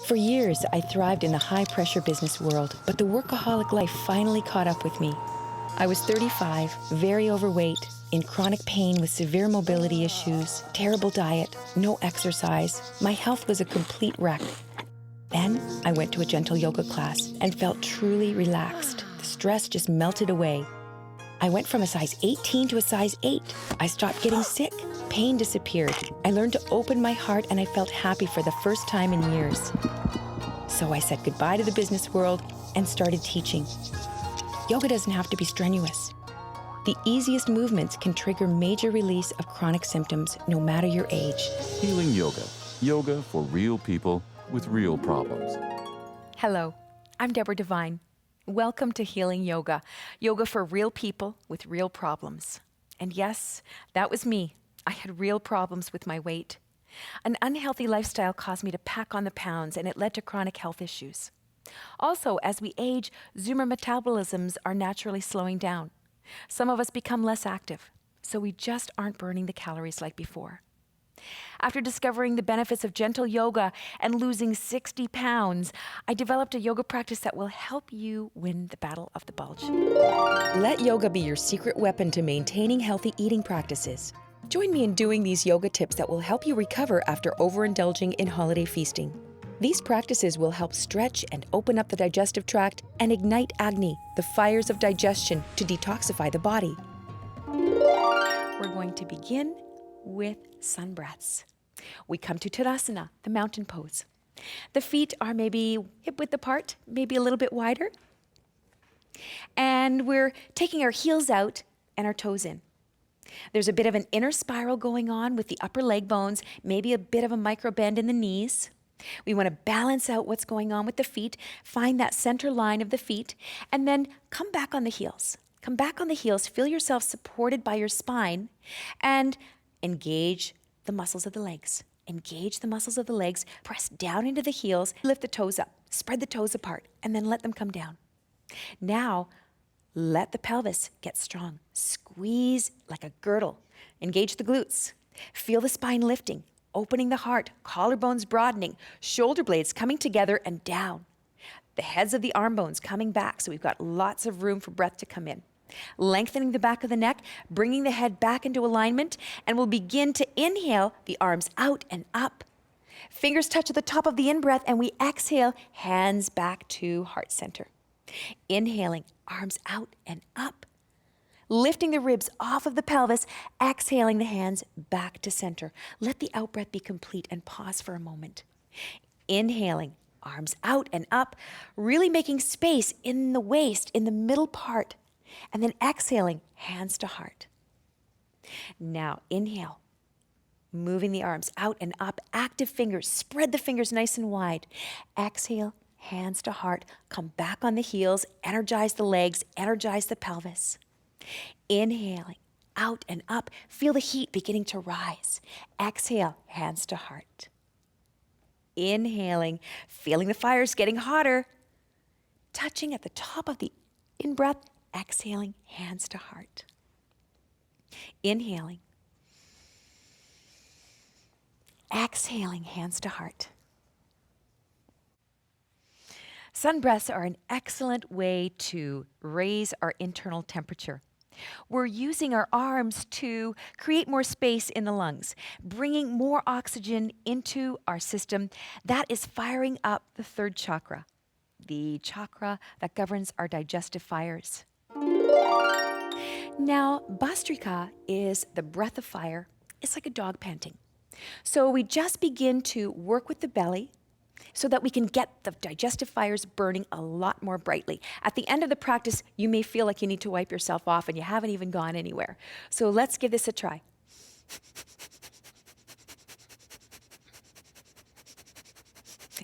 For years, I thrived in the high-pressure business world, but the workaholic life finally caught up with me. I was 35, very overweight, in chronic pain with severe mobility issues, terrible diet, no exercise. My health was a complete wreck. Then I went to a gentle yoga class and felt truly relaxed. The stress just melted away. I went from a size 18 to a size 8. I stopped getting sick. Pain disappeared. I learned to open my heart and I felt happy for the first time in years. So I said goodbye to the business world and started teaching. Yoga doesn't have to be strenuous. The easiest movements can trigger major release of chronic symptoms, no matter your age. Healing Yoga. Yoga for real people with real problems. Hello, I'm Deborah Devine. Welcome to Healing Yoga. Yoga for real people with real problems. And yes, that was me. I had real problems with my weight. An unhealthy lifestyle caused me to pack on the pounds, and it led to chronic health issues. Also, as we age, Zoomer metabolisms are naturally slowing down. Some of us become less active, so we just aren't burning the calories like before. After discovering the benefits of gentle yoga and losing 60 pounds, I developed a yoga practice that will help you win the battle of the bulge. Let yoga be your secret weapon to maintaining healthy eating practices. Join me in doing these yoga tips that will help you recover after overindulging in holiday feasting. These practices will help stretch and open up the digestive tract and ignite Agni, the fires of digestion, to detoxify the body. We're going to begin with sun breaths. We come to Tadasana, the mountain pose. The feet are maybe hip-width apart, maybe a little bit wider. And we're taking our heels out and our toes in. There's a bit of an inner spiral going on with the upper leg bones, maybe a bit of a micro bend in the knees. We want to balance out what's going on with the feet, find that center line of the feet, and then come back on the heels. Come back on the heels, feel yourself supported by your spine, and engage the muscles of the legs. Engage the muscles of the legs, press down into the heels, lift the toes up, spread the toes apart, and then let them come down. Now, let the pelvis get strong. Squeeze like a girdle. Engage the glutes. Feel the spine lifting, opening the heart, collarbones broadening, shoulder blades coming together and down. The heads of the arm bones coming back, so we've got lots of room for breath to come in. Lengthening the back of the neck, bringing the head back into alignment, and we'll begin to inhale the arms out and up. Fingers touch at the top of the in-breath, and we exhale, hands back to heart center. Inhaling, arms out and up. Lifting the ribs off of the pelvis, exhaling the hands back to center. Let the out-breath be complete and pause for a moment. Inhaling, arms out and up, really making space in the waist, in the middle part. And then exhaling, hands to heart. Now inhale, moving the arms out and up, active fingers, spread the fingers nice and wide. Exhale, hands to heart, come back on the heels, energize the legs, energize the pelvis. Inhaling, out and up, feel the heat beginning to rise. Exhale, hands to heart. Inhaling, feeling the fires getting hotter. Touching at the top of the in-breath, exhaling, hands to heart. Inhaling. Exhaling, hands to heart. Sun breaths are an excellent way to raise our internal temperature. We're using our arms to create more space in the lungs, bringing more oxygen into our system. That is firing up the third chakra, the chakra that governs our digestive fires. Now, Bhastrika is the breath of fire. It's like a dog panting. So we just begin to work with the belly so that we can get the digestive fires burning a lot more brightly. At the end of the practice, you may feel like you need to wipe yourself off and you haven't even gone anywhere. So let's give this a try.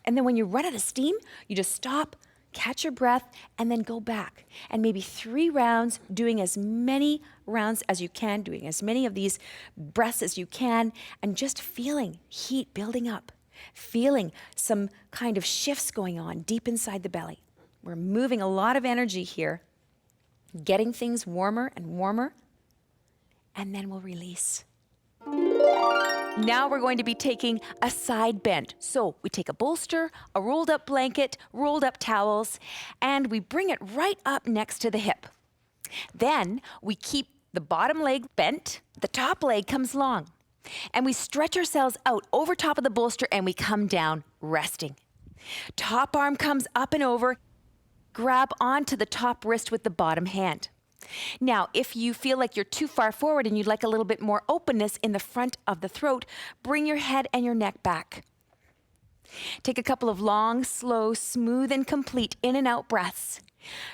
And then when you run out of steam, you just stop, catch your breath, and then go back. And maybe 3 rounds, doing as many rounds as you can, doing as many of these breaths as you can, and just feeling heat building up. Feeling some kind of shifts going on deep inside the belly. We're moving a lot of energy here, getting things warmer and warmer, and then we'll release. Now we're going to be taking a side bend. So we take a bolster, a rolled up blanket, rolled up towels, and we bring it right up next to the hip. Then we keep the bottom leg bent, the top leg comes long, and we stretch ourselves out over top of the bolster and we come down resting. Top arm comes up and over, grab onto the top wrist with the bottom hand. Now, if you feel like you're too far forward and you'd like a little bit more openness in the front of the throat, bring your head and your neck back. Take a couple of long, slow, smooth, and complete in and out breaths,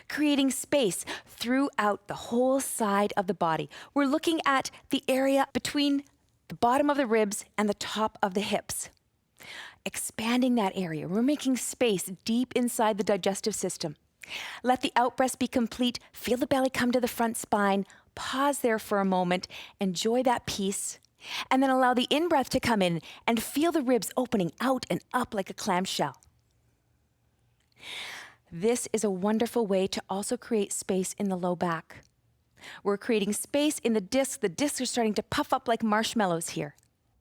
creating space throughout the whole side of the body. We're looking at the area between the bottom of the ribs and the top of the hips. Expanding that area. We're making space deep inside the digestive system. Let the out-breath be complete. Feel the belly come to the front spine. Pause there for a moment. Enjoy that peace. And then allow the in-breath to come in and feel the ribs opening out and up like a clamshell. This is a wonderful way to also create space in the low back. We're creating space in the discs. The discs are starting to puff up like marshmallows here.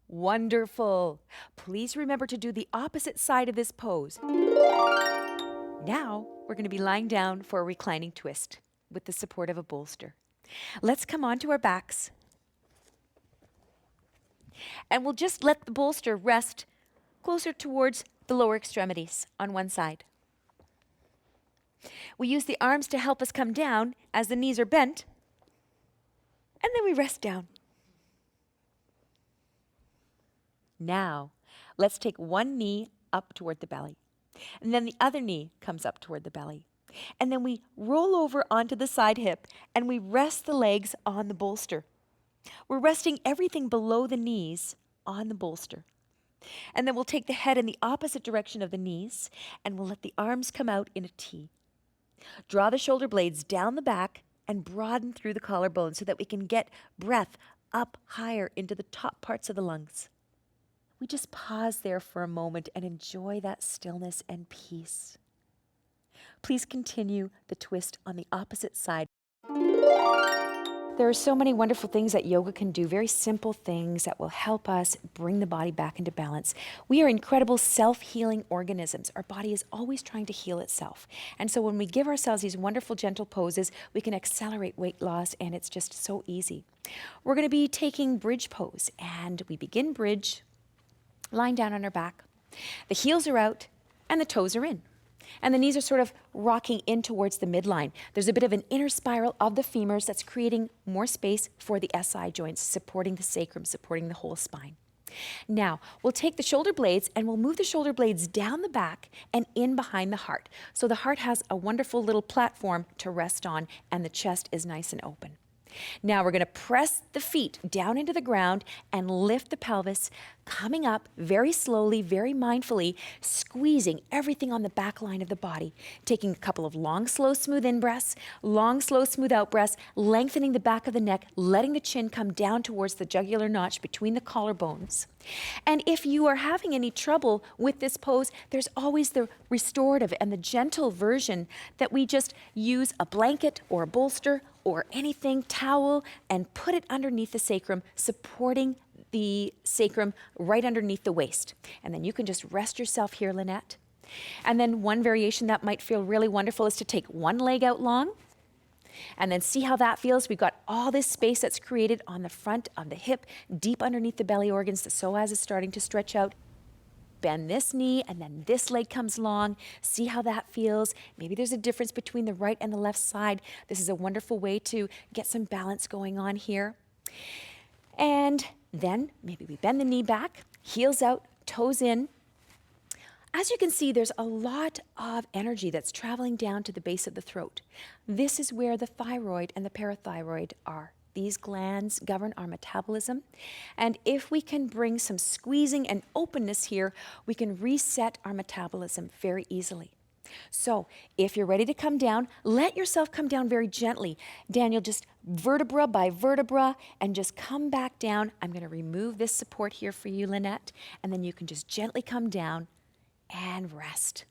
Wonderful. Please remember to do the opposite side of this pose. Now, we're going to be lying down for a reclining twist with the support of a bolster. Let's come onto our backs. And we'll just let the bolster rest closer towards the lower extremities on one side. We use the arms to help us come down as the knees are bent. And then we rest down. Now, let's take one knee up toward the belly. And then the other knee comes up toward the belly. And then we roll over onto the side hip and we rest the legs on the bolster. We're resting everything below the knees on the bolster. And then we'll take the head in the opposite direction of the knees and we'll let the arms come out in a T. Draw the shoulder blades down the back and broaden through the collarbone so that we can get breath up higher into the top parts of the lungs. We just pause there for a moment and enjoy that stillness and peace. Please continue the twist on the opposite side. There are so many wonderful things that yoga can do, very simple things that will help us bring the body back into balance. We are incredible self-healing organisms. Our body is always trying to heal itself. And so when we give ourselves these wonderful gentle poses, we can accelerate weight loss, and it's just so easy. We're going to be taking bridge pose, and we begin bridge lying down on our back. The heels are out and the toes are in. And the knees are sort of rocking in towards the midline. There's a bit of an inner spiral of the femurs that's creating more space for the SI joints, supporting the sacrum, supporting the whole spine. Now, we'll take the shoulder blades and we'll move the shoulder blades down the back and in behind the heart. So the heart has a wonderful little platform to rest on and the chest is nice and open. Now we're going to press the feet down into the ground and lift the pelvis, coming up very slowly, very mindfully, squeezing everything on the back line of the body, taking a couple of long, slow, smooth in-breaths, long, slow, smooth out-breaths, lengthening the back of the neck, letting the chin come down towards the jugular notch between the collarbones. And if you are having any trouble with this pose, there's always the restorative and the gentle version that we just use a blanket or a bolster or anything, towel, and put it underneath the sacrum, supporting the sacrum right underneath the waist. And then you can just rest yourself here, Lynette. And then one variation that might feel really wonderful is to take one leg out long, and then see how that feels. We've got all this space that's created on the front of the hip, deep underneath the belly organs. The psoas is starting to stretch out. Bend this knee and then this leg comes long. See how that feels. Maybe there's a difference between the right and the left side. This is a wonderful way to get some balance going on here. And then maybe we bend the knee back, heels out, toes in. As you can see, there's a lot of energy that's traveling down to the base of the throat. This is where the thyroid and the parathyroid are. These glands govern our metabolism. And if we can bring some squeezing and openness here, we can reset our metabolism very easily. So if you're ready to come down, let yourself come down very gently. Daniel, just vertebra by vertebra and just come back down. I'm going to remove this support here for you, Lynette, and then you can just gently come down and rest.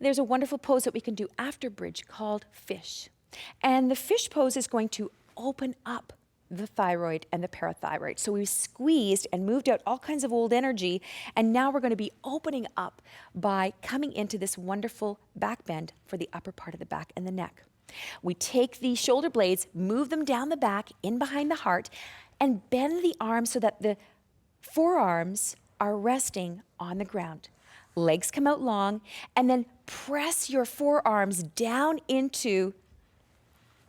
There's a wonderful pose that we can do after bridge called fish. And the fish pose is going to open up the thyroid, and the parathyroid. So we've squeezed and moved out all kinds of old energy, and now we're going to be opening up by coming into this wonderful back bend for the upper part of the back and the neck. We take the shoulder blades, move them down the back, in behind the heart, and bend the arms so that the forearms are resting on the ground. Legs come out long, and then press your forearms down into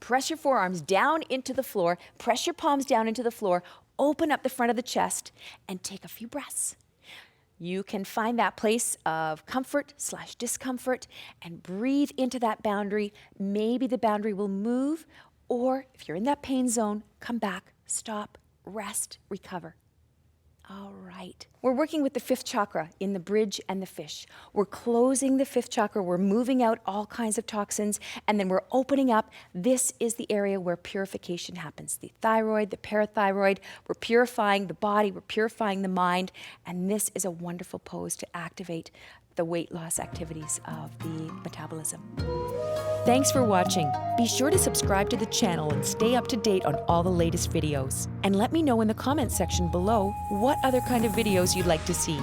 the floor, press your palms down into the floor, open up the front of the chest, and take a few breaths. You can find that place of comfort/discomfort and breathe into that boundary. Maybe the boundary will move, or if you're in that pain zone, come back, stop, rest, recover. All right. We're working with the fifth chakra in the bridge and the fish. We're closing the fifth chakra. We're moving out all kinds of toxins, and then we're opening up. This is the area where purification happens. The thyroid, the parathyroid. We're purifying the body. We're purifying the mind. And this is a wonderful pose to activate the weight loss activities of the metabolism. Thanks for watching. Be sure to subscribe to the channel and stay up to date on all the latest videos. And let me know in the comments section below what other kind of videos you'd like to see.